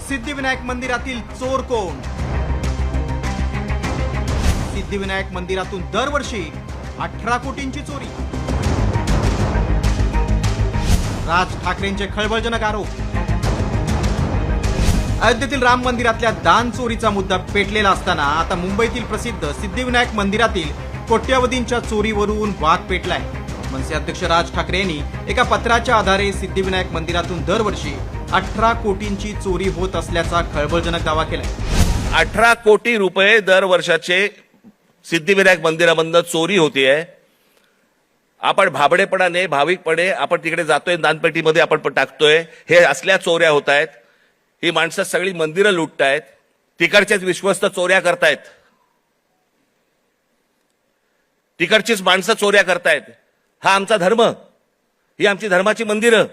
सिद्धिविनायक मंदिरातील चोर कोण? सिद्धिविनायक मंदिरातून दरवर्षी 18 कोटींची चोरी. राज ठाकरेंचे खळबळजनक आरोप. अयोध्येतील राम मंदिरातल्या दान चोरीचा मुद्दा पेटलेला असताना आता मुंबईतील प्रसिद्ध सिद्धिविनायक मंदिरातील कोट्यवधींच्या चोरीवरून वाद पेटलाय. मनसे अध्यक्ष राज ठाकरे यांनी एका पत्राच्या आधारे सिद्धिविनायक मंदिरातून दरवर्षी 18 कोटींची चोरी होत असल्याचा खळबळजनक दावा केलाय. 18 कोटी रुपये दरवर्षाचे सिद्धिविनायक मंदिरामधून चोरी होतीये. आपण भाबडेपणाने भाविकपणे आपण तिकडे जातोय, दानपेटीमध्ये आपण टाकतोय. हे असल्या चोऱ्या होत आहेत. ही माणसं सगळी मंदिरं लुटतायत, तिकडचेच विश्वस्त चोऱ्या करतायत, तिकडचीच माणसं चोऱ्या करतायत. हा आमचा धर्म, ही आमची धर्माची मंदिरं.